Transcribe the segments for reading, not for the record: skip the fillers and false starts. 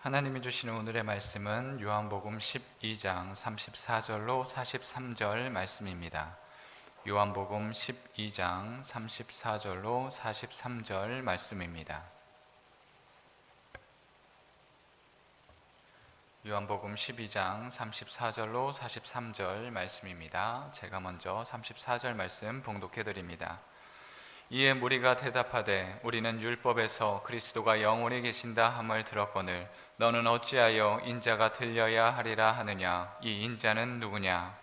하나님이 주시는 오늘의 말씀은 요한복음 12장 34절로 43절 말씀입니다. 요한복음 12장 34절로 43절 말씀입니다. 요한복음 12장 34절로 43절 말씀입니다. 제가 먼저 34절 말씀 봉독해 드립니다. 이에 무리가 대답하되 우리는 율법에서 그리스도가 영원히 계신다 함을 들었거늘 너는 어찌하여 인자가 들려야 하리라 하느냐. 이 인자는 누구냐?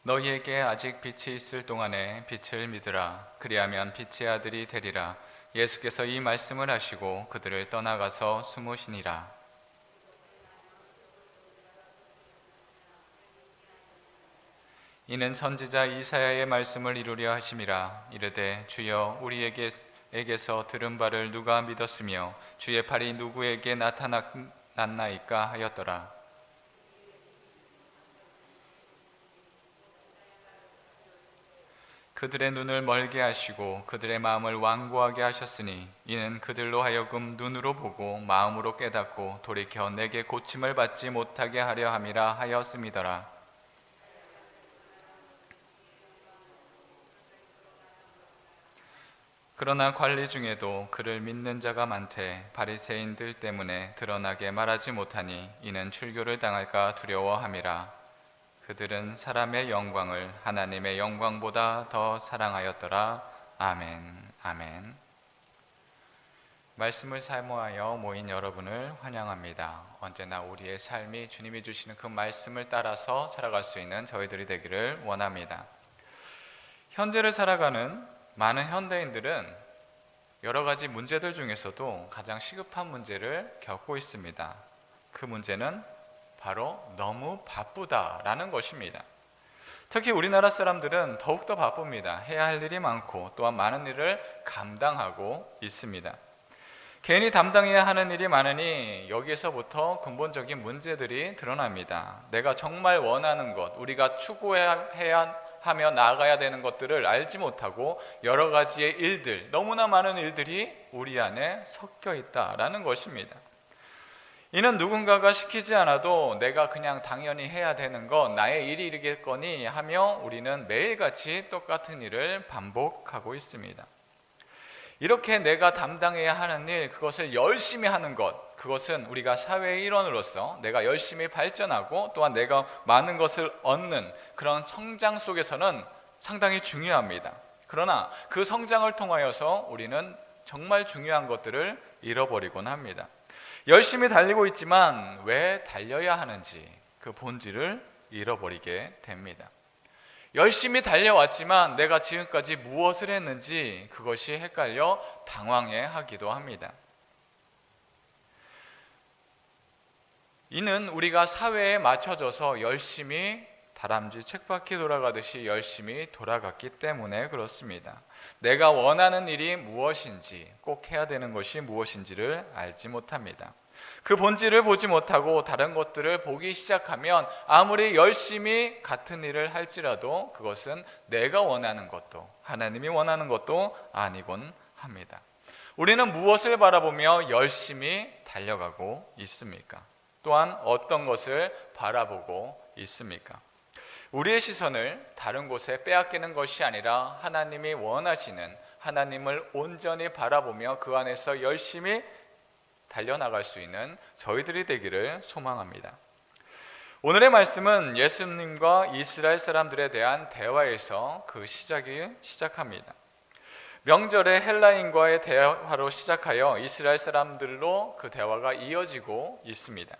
너희에게 아직 빛이 있을 동안에 빛을 믿으라. 그리하면 빛의 아들이 되리라. 예수께서 이 말씀을 하시고 그들을 떠나가서 숨으시니라. 이는 선지자 이사야의 말씀을 이루려 하심이라. 이르되 주여 우리에게서 들은 바를 누가 믿었으며 주의 팔이 누구에게 나타났나이까 하였더라. 그들의 눈을 멀게 하시고 그들의 마음을 완고하게 하셨으니 이는 그들로 하여금 눈으로 보고 마음으로 깨닫고 돌이켜 내게 고침을 받지 못하게 하려 함이라 하였음이더라. 그러나 관리 중에도 그를 믿는 자가 많되 바리새인들 때문에 드러나게 말하지 못하니 이는 출교를 당할까 두려워함이라. 그들은 사람의 영광을 하나님의 영광보다 더 사랑하였더라. 아멘. 아멘. 말씀을 사모하여 모인 여러분을 환영합니다. 언제나 우리의 삶이 주님이 주시는 그 말씀을 따라서 살아갈 수 있는 저희들이 되기를 원합니다. 현재를 살아가는 많은 현대인들은 여러 가지 문제들 중에서도 가장 시급한 문제를 겪고 있습니다. 그 문제는 바로 너무 바쁘다라는 것입니다. 특히 우리나라 사람들은 더욱더 바쁩니다. 해야 할 일이 많고 또한 많은 일을 감당하고 있습니다. 개인이 담당해야 하는 일이 많으니 여기에서부터 근본적인 문제들이 드러납니다. 내가 정말 원하는 것, 우리가 추구해야 하며 나아가야 되는 것들을 알지 못하고 여러 가지의 일들, 너무나 많은 일들이 우리 안에 섞여 있다라는 것입니다. 이는 누군가가 시키지 않아도 내가 그냥 당연히 해야 되는 것, 나의 일이 이르겠거니 하며 우리는 매일같이 똑같은 일을 반복하고 있습니다. 이렇게 내가 담당해야 하는 일, 그것을 열심히 하는 것, 그것은 우리가 사회의 일원으로서 내가 열심히 발전하고 또한 내가 많은 것을 얻는 그런 성장 속에서는 상당히 중요합니다. 그러나 그 성장을 통하여서 우리는 정말 중요한 것들을 잃어버리곤 합니다. 열심히 달리고 있지만 왜 달려야 하는지 그 본질을 잃어버리게 됩니다. 열심히 달려왔지만 내가 지금까지 무엇을 했는지 그것이 헷갈려 당황해하기도 합니다. 이는 우리가 사회에 맞춰져서 열심히 다람쥐 쳇바퀴 돌아가듯이 열심히 돌아갔기 때문에 그렇습니다. 내가 원하는 일이 무엇인지, 꼭 해야 되는 것이 무엇인지를 알지 못합니다. 그 본질을 보지 못하고 다른 것들을 보기 시작하면 아무리 열심히 같은 일을 할지라도 그것은 내가 원하는 것도 하나님이 원하는 것도 아니곤 합니다. 우리는 무엇을 바라보며 열심히 달려가고 있습니까? 또한 어떤 것을 바라보고 있습니까? 우리의 시선을 다른 곳에 빼앗기는 것이 아니라 하나님이 원하시는 하나님을 온전히 바라보며 그 안에서 열심히 달려나갈 수 있는 저희들이 되기를 소망합니다. 오늘의 말씀은 예수님과 이스라엘 사람들에 대한 대화에서 그 시작합니다. 명절에 헬라인과의 대화로 시작하여 이스라엘 사람들로 그 대화가 이어지고 있습니다.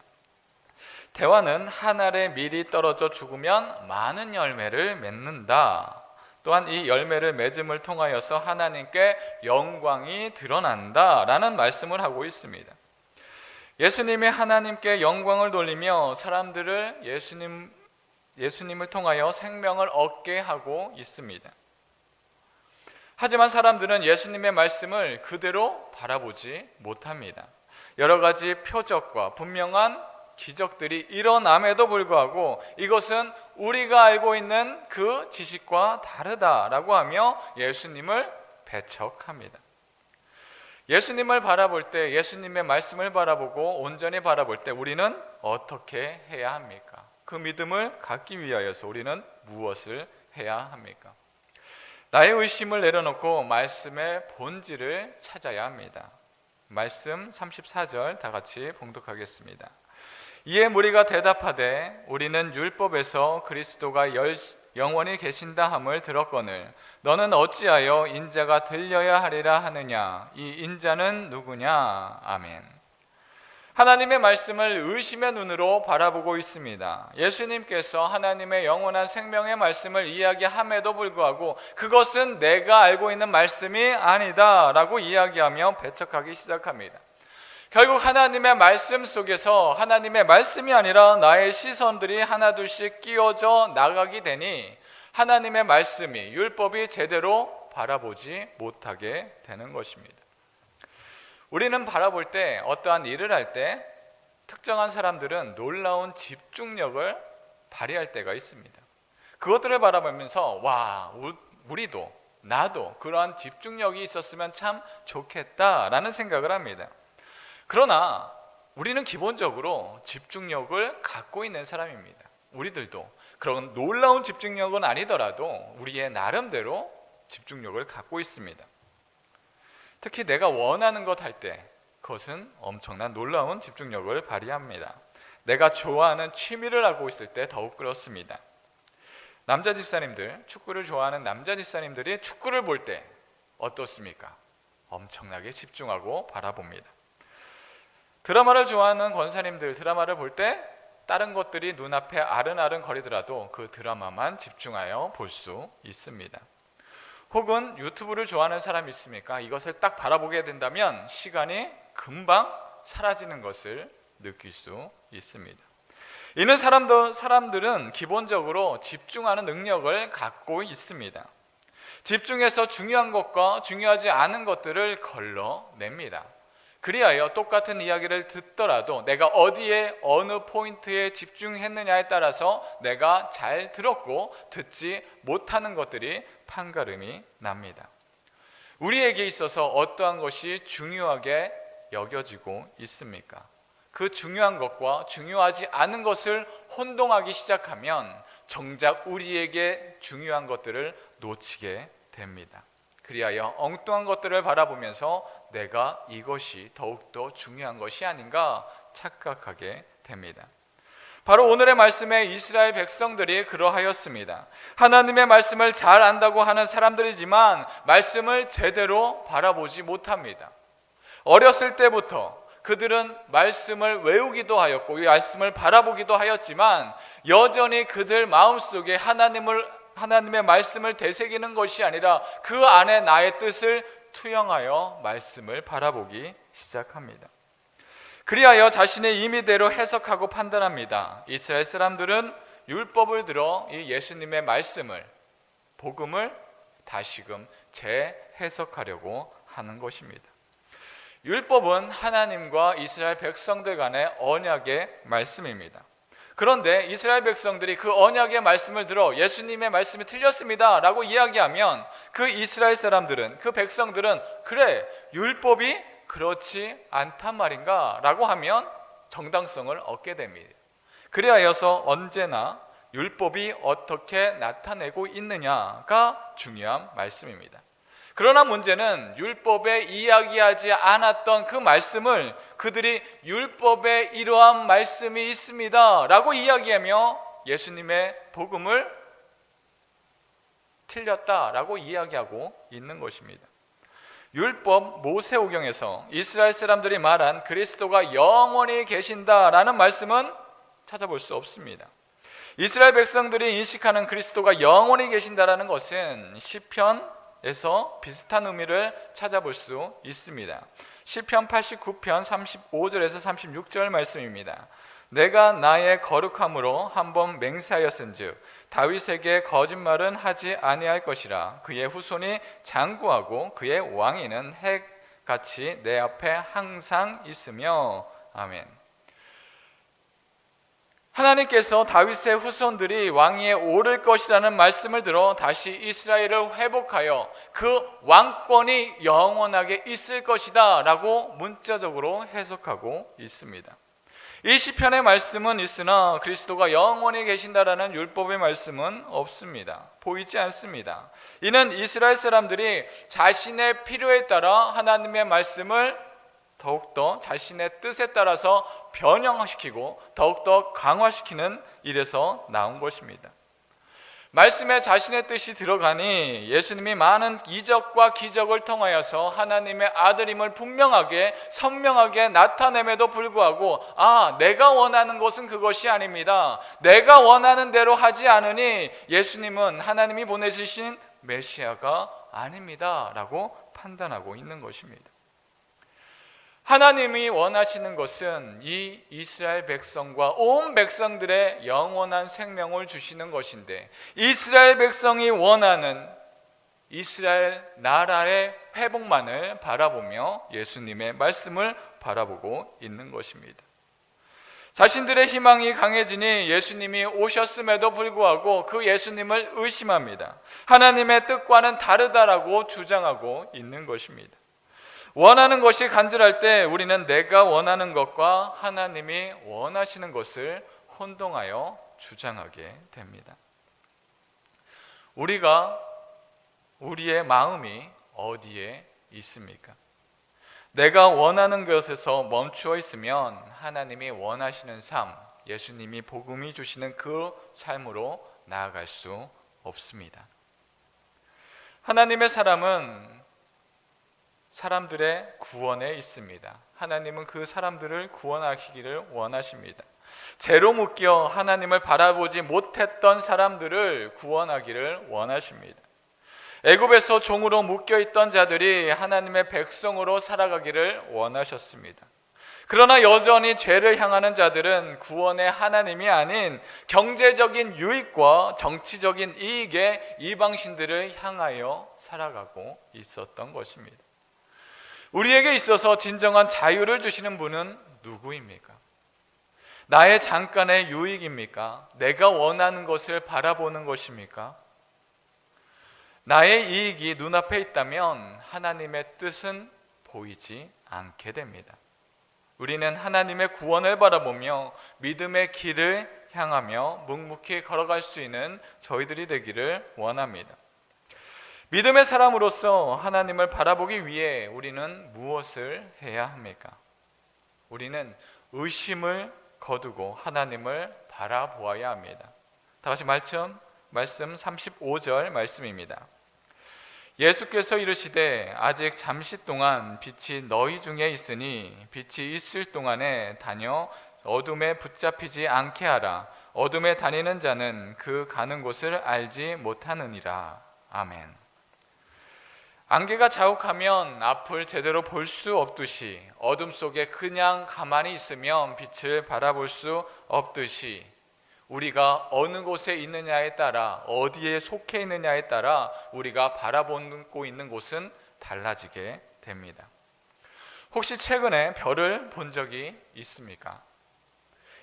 대화는 한 알의 밀이 떨어져 죽으면 많은 열매를 맺는다. 또한 이 열매를 맺음을 통하여서 하나님께 영광이 드러난다라는 말씀을 하고 있습니다. 예수님이 하나님께 영광을 돌리며 사람들을 예수님을 통하여 생명을 얻게 하고 있습니다. 하지만 사람들은 예수님의 말씀을 그대로 바라보지 못합니다. 여러 가지 표적과 분명한 기적들이 일어남에도 불구하고 이것은 우리가 알고 있는 그 지식과 다르다라고 하며 예수님을 배척합니다. 예수님을 바라볼 때, 예수님의 말씀을 바라보고 온전히 바라볼 때 우리는 어떻게 해야 합니까? 그 믿음을 갖기 위하여서 우리는 무엇을 해야 합니까? 나의 의심을 내려놓고 말씀의 본질을 찾아야 합니다. 말씀 34절 다 같이 봉독하겠습니다. 이에 무리가 대답하되 우리는 율법에서 그리스도가 영원히 계신다 함을 들었거늘 너는 어찌하여 인자가 들려야 하리라 하느냐? 이 인자는 누구냐? 아멘. 하나님의 말씀을 의심의 눈으로 바라보고 있습니다. 예수님께서 하나님의 영원한 생명의 말씀을 이야기함에도 불구하고 그것은 내가 알고 있는 말씀이 아니다 라고 이야기하며 배척하기 시작합니다. 결국 하나님의 말씀 속에서 하나님의 말씀이 아니라 나의 시선들이 하나둘씩 끼워져 나가게 되니 하나님의 말씀이, 율법이 제대로 바라보지 못하게 되는 것입니다. 우리는 바라볼 때, 어떠한 일을 할 때 특정한 사람들은 놀라운 집중력을 발휘할 때가 있습니다. 그것들을 바라보면서 와, 우리도 나도 그러한 집중력이 있었으면 참 좋겠다라는 생각을 합니다. 그러나 우리는 기본적으로 집중력을 갖고 있는 사람입니다. 우리들도 그런 놀라운 집중력은 아니더라도 우리의 나름대로 집중력을 갖고 있습니다. 특히 내가 원하는 것 할 때 그것은 엄청난 놀라운 집중력을 발휘합니다. 내가 좋아하는 취미를 하고 있을 때 더욱 그렇습니다. 남자 집사님들, 축구를 좋아하는 남자 집사님들이 축구를 볼 때 어떻습니까? 엄청나게 집중하고 바라봅니다. 드라마를 좋아하는 권사님들, 드라마를 볼 때 다른 것들이 눈앞에 아른아른 거리더라도 그 드라마만 집중하여 볼 수 있습니다. 혹은 유튜브를 좋아하는 사람이 있습니까? 이것을 딱 바라보게 된다면 시간이 금방 사라지는 것을 느낄 수 있습니다. 이는 사람들은 기본적으로 집중하는 능력을 갖고 있습니다. 집중해서 중요한 것과 중요하지 않은 것들을 걸러냅니다. 그리하여 똑같은 이야기를 듣더라도 내가 어디에 어느 포인트에 집중했느냐에 따라서 내가 잘 들었고 듣지 못하는 것들이 판가름이 납니다. 우리에게 있어서 어떠한 것이 중요하게 여겨지고 있습니까? 그 중요한 것과 중요하지 않은 것을 혼동하기 시작하면 정작 우리에게 중요한 것들을 놓치게 됩니다. 그리하여 엉뚱한 것들을 바라보면서 내가 이것이 더욱더 중요한 것이 아닌가 착각하게 됩니다. 바로 오늘의 말씀에 이스라엘 백성들이 그러하였습니다. 하나님의 말씀을 잘 안다고 하는 사람들이지만 말씀을 제대로 바라보지 못합니다. 어렸을 때부터 그들은 말씀을 외우기도 하였고 이 말씀을 바라보기도 하였지만 여전히 그들 마음속에 하나님의 말씀을 되새기는 것이 아니라 그 안에 나의 뜻을 투영하여 말씀을 바라보기 시작합니다. 그리하여 자신의 임의대로 해석하고 판단합니다. 이스라엘 사람들은 율법을 들어 이 예수님의 말씀을, 복음을 다시금 재해석하려고 하는 것입니다. 율법은 하나님과 이스라엘 백성들 간의 언약의 말씀입니다. 그런데 이스라엘 백성들이 그 언약의 말씀을 들어 예수님의 말씀이 틀렸습니다 라고 이야기하면 그 이스라엘 사람들은, 그 백성들은 그래, 율법이 그렇지 않단 말인가 라고 하면 정당성을 얻게 됩니다. 그리하여서 언제나 율법이 어떻게 나타내고 있느냐가 중요한 말씀입니다. 그러나 문제는 율법에 이야기하지 않았던 그 말씀을 그들이 율법에 이러한 말씀이 있습니다 라고 이야기하며 예수님의 복음을 틀렸다라고 이야기하고 있는 것입니다. 율법 모세오경에서 이스라엘 사람들이 말한 그리스도가 영원히 계신다라는 말씀은 찾아볼 수 없습니다. 이스라엘 백성들이 인식하는 그리스도가 영원히 계신다라는 것은 시편에서 비슷한 의미를 찾아볼 수 있습니다. 시편 89편 35절에서 36절 말씀입니다. 내가 나의 거룩함으로 한번 맹세하였은즉 다윗에게 거짓말은 하지 아니할 것이라. 그의 후손이 장구하고 그의 왕위는 핵같이 내 앞에 항상 있으며. 아멘. 하나님께서 다윗의 후손들이 왕위에 오를 것이라는 말씀을 들어 다시 이스라엘을 회복하여 그 왕권이 영원하게 있을 것이다 라고 문자적으로 해석하고 있습니다. 이 시편의 말씀은 있으나 그리스도가 영원히 계신다라는 율법의 말씀은 없습니다. 보이지 않습니다. 이는 이스라엘 사람들이 자신의 필요에 따라 하나님의 말씀을 더욱더 자신의 뜻에 따라서 변형시키고 더욱더 강화시키는 일에서 나온 것입니다. 말씀에 자신의 뜻이 들어가니 예수님이 많은 이적과 기적을 통하여서 하나님의 아들임을 분명하게 선명하게 나타냄에도 불구하고 내가 원하는 것은 그것이 아닙니다. 내가 원하는 대로 하지 않으니 예수님은 하나님이 보내주신 메시아가 아닙니다 라고 판단하고 있는 것입니다. 하나님이 원하시는 것은 이 이스라엘 백성과 온 백성들의 영원한 생명을 주시는 것인데, 이스라엘 백성이 원하는 이스라엘 나라의 회복만을 바라보며 예수님의 말씀을 바라보고 있는 것입니다. 자신들의 희망이 강해지니 예수님이 오셨음에도 불구하고 그 예수님을 의심합니다. 하나님의 뜻과는 다르다라고 주장하고 있는 것입니다. 원하는 것이 간절할 때 우리는 내가 원하는 것과 하나님이 원하시는 것을 혼동하여 주장하게 됩니다. 우리의 마음이 어디에 있습니까? 내가 원하는 것에서 멈추어 있으면 하나님이 원하시는 삶, 예수님이 복음이 주시는 그 삶으로 나아갈 수 없습니다. 하나님의 사람은 사람들의 구원에 있습니다. 하나님은 그 사람들을 구원하시기를 원하십니다. 죄로 묶여 하나님을 바라보지 못했던 사람들을 구원하기를 원하십니다. 애굽에서 종으로 묶여있던 자들이 하나님의 백성으로 살아가기를 원하셨습니다. 그러나 여전히 죄를 향하는 자들은 구원의 하나님이 아닌 경제적인 유익과 정치적인 이익에 이방신들을 향하여 살아가고 있었던 것입니다. 우리에게 있어서 진정한 자유를 주시는 분은 누구입니까? 나의 잠깐의 유익입니까? 내가 원하는 것을 바라보는 것입니까? 나의 이익이 눈앞에 있다면 하나님의 뜻은 보이지 않게 됩니다. 우리는 하나님의 구원을 바라보며 믿음의 길을 향하며 묵묵히 걸어갈 수 있는 저희들이 되기를 원합니다. 믿음의 사람으로서 하나님을 바라보기 위해 우리는 무엇을 해야 합니까? 우리는 의심을 거두고 하나님을 바라보아야 합니다. 다 같이 말씀 35절 말씀입니다. 예수께서 이르시되 아직 잠시 동안 빛이 너희 중에 있으니 빛이 있을 동안에 다녀 어둠에 붙잡히지 않게 하라. 어둠에 다니는 자는 그 가는 곳을 알지 못하느니라. 아멘. 안개가 자욱하면 앞을 제대로 볼 수 없듯이 어둠 속에 그냥 가만히 있으면 빛을 바라볼 수 없듯이 우리가 어느 곳에 있느냐에 따라 어디에 속해 있느냐에 따라 우리가 바라보고 있는 곳은 달라지게 됩니다. 혹시 최근에 별을 본 적이 있습니까?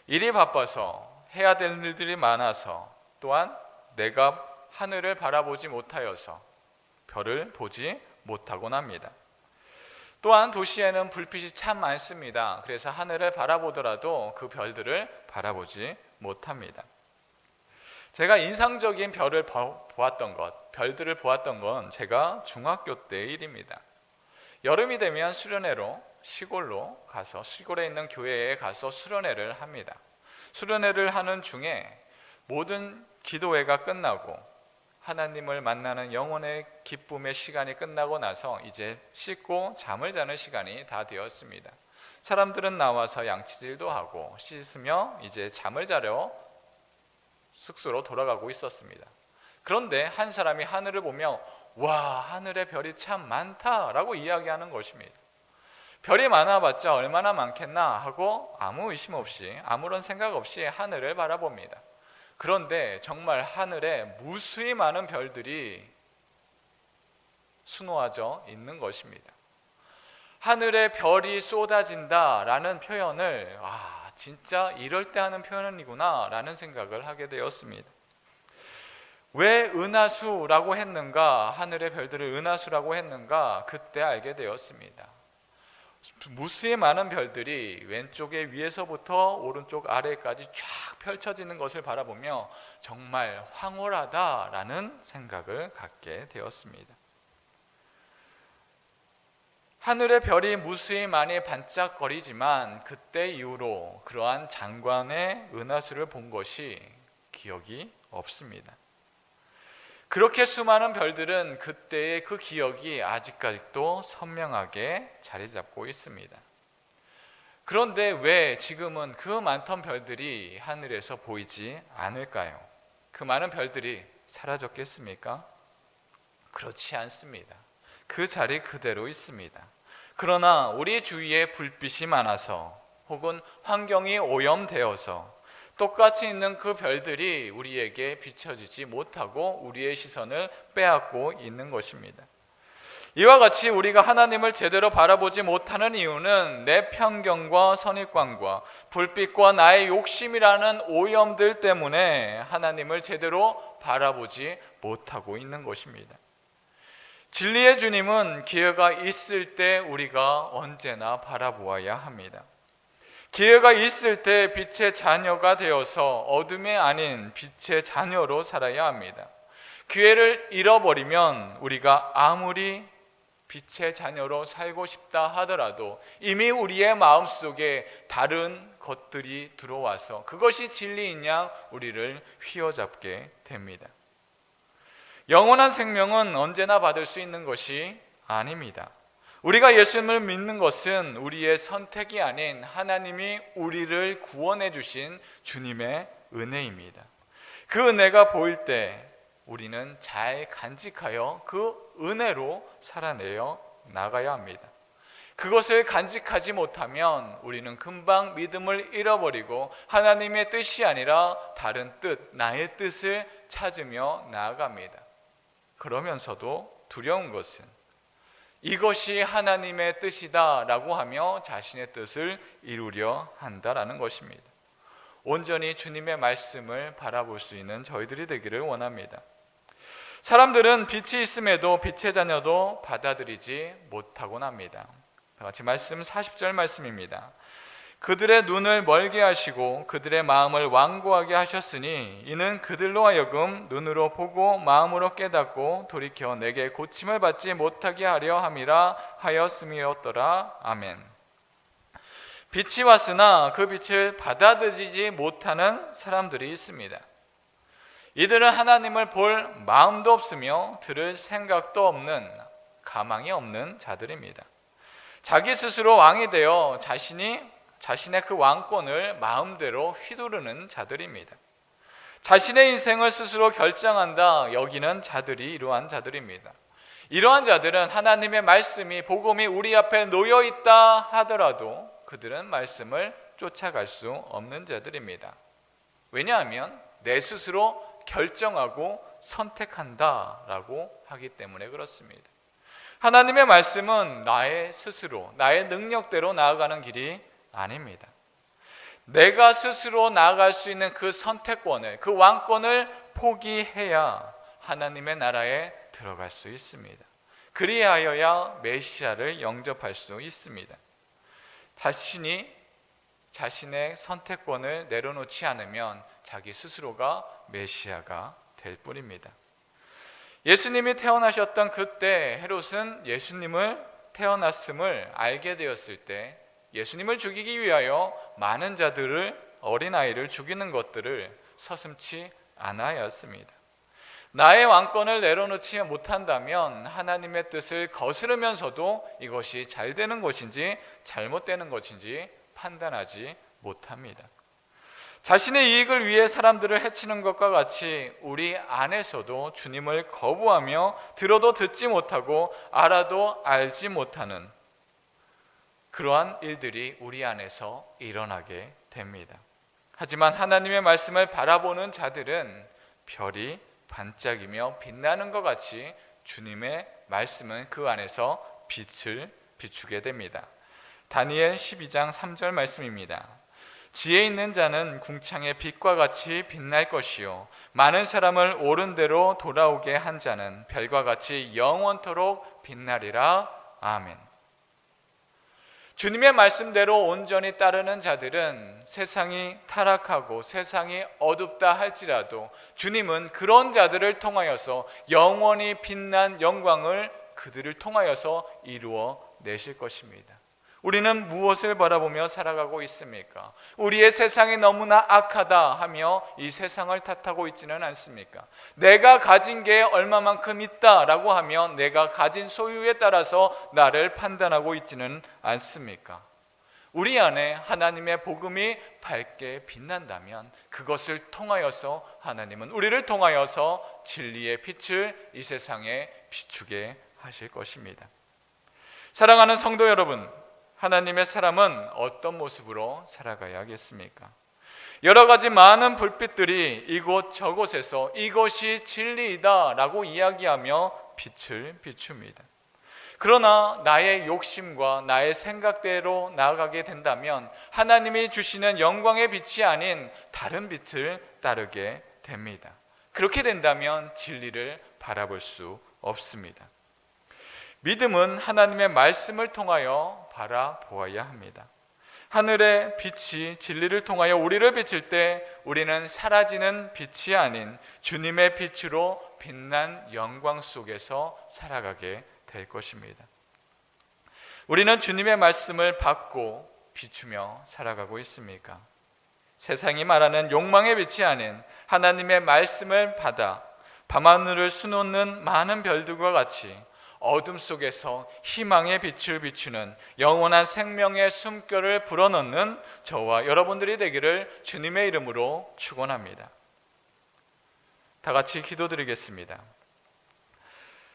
일이 바빠서 해야 될 일들이 많아서 또한 내가 하늘을 바라보지 못하여서 별을 보지 못하곤 합니다. 또한 도시에는 불빛이 참 많습니다. 그래서 하늘을 바라보더라도 그 별들을 바라보지 못합니다. 제가 인상적인 별을 보았던 것, 별들을 보았던 건 제가 중학교 때 일입니다. 여름이 되면 수련회로 시골로 가서 시골에 있는 교회에 가서 수련회를 합니다. 수련회를 하는 중에 모든 기도회가 끝나고 하나님을 만나는 영혼의 기쁨의 시간이 끝나고 나서 이제 씻고 잠을 자는 시간이 다 되었습니다. 사람들은 나와서 양치질도 하고 씻으며 이제 잠을 자려 숙소로 돌아가고 있었습니다. 그런데 한 사람이 하늘을 보며 와, 하늘에 별이 참 많다라고 이야기하는 것입니다. 별이 많아봤자 얼마나 많겠나 하고 아무 의심 없이 아무런 생각 없이 하늘을 바라봅니다. 그런데 정말 하늘에 무수히 많은 별들이 수놓아져 있는 것입니다. 하늘에 별이 쏟아진다라는 표현을 진짜 이럴 때 하는 표현이구나 라는 생각을 하게 되었습니다. 왜 은하수라고 했는가, 하늘의 별들을 은하수라고 했는가, 그때 알게 되었습니다. 무수히 많은 별들이 왼쪽에 위에서부터 오른쪽 아래까지 쫙 펼쳐지는 것을 바라보며 정말 황홀하다라는 생각을 갖게 되었습니다. 하늘의 별이 무수히 많이 반짝거리지만 그때 이후로 그러한 장관의 은하수를 본 것이 기억이 없습니다. 그렇게 수많은 별들은 그때의 그 기억이 아직까지도 선명하게 자리 잡고 있습니다. 그런데 왜 지금은 그 많던 별들이 하늘에서 보이지 않을까요? 그 많은 별들이 사라졌겠습니까? 그렇지 않습니다. 그 자리 그대로 있습니다. 그러나 우리 주위에 불빛이 많아서 혹은 환경이 오염되어서 똑같이 있는 그 별들이 우리에게 비춰지지 못하고 우리의 시선을 빼앗고 있는 것입니다. 이와 같이 우리가 하나님을 제대로 바라보지 못하는 이유는 내 편견과 선입관과 불빛과 나의 욕심이라는 오염들 때문에 하나님을 제대로 바라보지 못하고 있는 것입니다. 진리의 주님은 기회가 있을 때 우리가 언제나 바라보아야 합니다. 기회가 있을 때 빛의 자녀가 되어서 어둠이 아닌 빛의 자녀로 살아야 합니다. 기회를 잃어버리면 우리가 아무리 빛의 자녀로 살고 싶다 하더라도 이미 우리의 마음속에 다른 것들이 들어와서 그것이 진리인 양 우리를 휘어잡게 됩니다. 영원한 생명은 언제나 받을 수 있는 것이 아닙니다. 우리가 예수님을 믿는 것은 우리의 선택이 아닌 하나님이 우리를 구원해 주신 주님의 은혜입니다. 그 은혜가 보일 때 우리는 잘 간직하여 그 은혜로 살아내어 나가야 합니다. 그것을 간직하지 못하면 우리는 금방 믿음을 잃어버리고 하나님의 뜻이 아니라 다른 뜻, 나의 뜻을 찾으며 나아갑니다. 그러면서도 두려운 것은 이것이 하나님의 뜻이다 라고 하며 자신의 뜻을 이루려 한다라는 것입니다. 온전히 주님의 말씀을 바라볼 수 있는 저희들이 되기를 원합니다. 사람들은 빛이 있음에도 빛의 자녀도 받아들이지 못하곤 합니다. 다 같이 말씀 40절 말씀입니다. 그들의 눈을 멀게 하시고 그들의 마음을 완고하게 하셨으니 이는 그들로 하여금 눈으로 보고 마음으로 깨닫고 돌이켜 내게 고침을 받지 못하게 하려 함이라 하였음이었더라. 아멘. 빛이 왔으나 그 빛을 받아들이지 못하는 사람들이 있습니다. 이들은 하나님을 볼 마음도 없으며 들을 생각도 없는, 가망이 없는 자들입니다. 자기 스스로 왕이 되어 자신의 그 왕권을 마음대로 휘두르는 자들입니다. 자신의 인생을 스스로 결정한다 여기는 자들이 이러한 자들입니다. 이러한 자들은 하나님의 말씀이, 복음이 우리 앞에 놓여 있다 하더라도 그들은 말씀을 쫓아갈 수 없는 자들입니다. 왜냐하면 내 스스로 결정하고 선택한다라고 하기 때문에 그렇습니다. 하나님의 말씀은 나의 스스로, 나의 능력대로 나아가는 길이 아닙니다. 내가 스스로 나아갈 수 있는 그 선택권을, 그 왕권을 포기해야 하나님의 나라에 들어갈 수 있습니다. 그리하여야 메시아를 영접할 수 있습니다. 자신의 선택권을 내려놓지 않으면 자기 스스로가 메시아가 될 뿐입니다. 예수님이 태어나셨던 그때 헤롯은 예수님을 태어났음을 알게 되었을 때 예수님을 죽이기 위하여 많은 자들을, 어린아이를 죽이는 것들을 서슴지 않아야 했습니다. 나의 왕권을 내려놓지 못한다면 하나님의 뜻을 거스르면서도 이것이 잘 되는 것인지 잘못되는 것인지 판단하지 못합니다. 자신의 이익을 위해 사람들을 해치는 것과 같이 우리 안에서도 주님을 거부하며 들어도 듣지 못하고 알아도 알지 못하는 그러한 일들이 우리 안에서 일어나게 됩니다. 하지만 하나님의 말씀을 바라보는 자들은 별이 반짝이며 빛나는 것 같이 주님의 말씀은 그 안에서 빛을 비추게 됩니다. 다니엘 12장 3절 말씀입니다. 지혜 있는 자는 궁창의 빛과 같이 빛날 것이요 많은 사람을 옳은 대로 돌아오게 한 자는 별과 같이 영원토록 빛나리라. 아멘. 주님의 말씀대로 온전히 따르는 자들은 세상이 타락하고 세상이 어둡다 할지라도 주님은 그런 자들을 통하여서 영원히 빛난 영광을 그들을 통하여서 이루어 내실 것입니다. 우리는 무엇을 바라보며 살아가고 있습니까? 우리의 세상이 너무나 악하다 하며 이 세상을 탓하고 있지는 않습니까? 내가 가진 게 얼마만큼 있다라고 하며 내가 가진 소유에 따라서 나를 판단하고 있지는 않습니까? 우리 안에 하나님의 복음이 밝게 빛난다면 그것을 통하여서 하나님은 우리를 통하여서 진리의 빛을 이 세상에 비추게 하실 것입니다. 사랑하는 성도 여러분, 하나님의 사람은 어떤 모습으로 살아가야겠습니까? 여러 가지 많은 불빛들이 이곳 저곳에서 이것이 진리이다 라고 이야기하며 빛을 비춥니다. 그러나 나의 욕심과 나의 생각대로 나아가게 된다면 하나님이 주시는 영광의 빛이 아닌 다른 빛을 따르게 됩니다. 그렇게 된다면 진리를 바라볼 수 없습니다. 믿음은 하나님의 말씀을 통하여 바라보아야 합니다. 하늘의 빛이 진리를 통하여 우리를 비칠 때 우리는 사라지는 빛이 아닌 주님의 빛으로 빛난 영광 속에서 살아가게 될 것입니다. 우리는 주님의 말씀을 받고 비추며 살아가고 있습니까? 세상이 말하는 욕망의 빛이 아닌 하나님의 말씀을 받아 밤하늘을 수놓는 많은 별들과 같이 어둠 속에서 희망의 빛을 비추는 영원한 생명의 숨결을 불어넣는 저와 여러분들이 되기를 주님의 이름으로 축원합니다. 다 같이 기도드리겠습니다.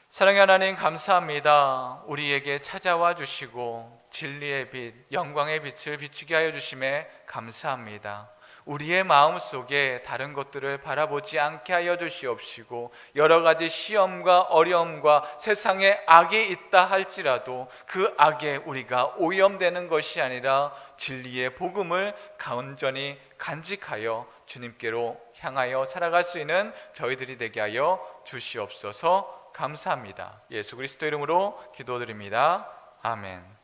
사랑의 하나님, 감사합니다. 우리에게 찾아와 주시고 진리의 빛, 영광의 빛을 비추게 하여 주심에 감사합니다. 우리의 마음속에 다른 것들을 바라보지 않게 하여 주시옵시고 여러 가지 시험과 어려움과 세상에 악이 있다 할지라도 그 악에 우리가 오염되는 것이 아니라 진리의 복음을 온전히 간직하여 주님께로 향하여 살아갈 수 있는 저희들이 되게 하여 주시옵소서. 감사합니다. 예수 그리스도 이름으로 기도드립니다. 아멘.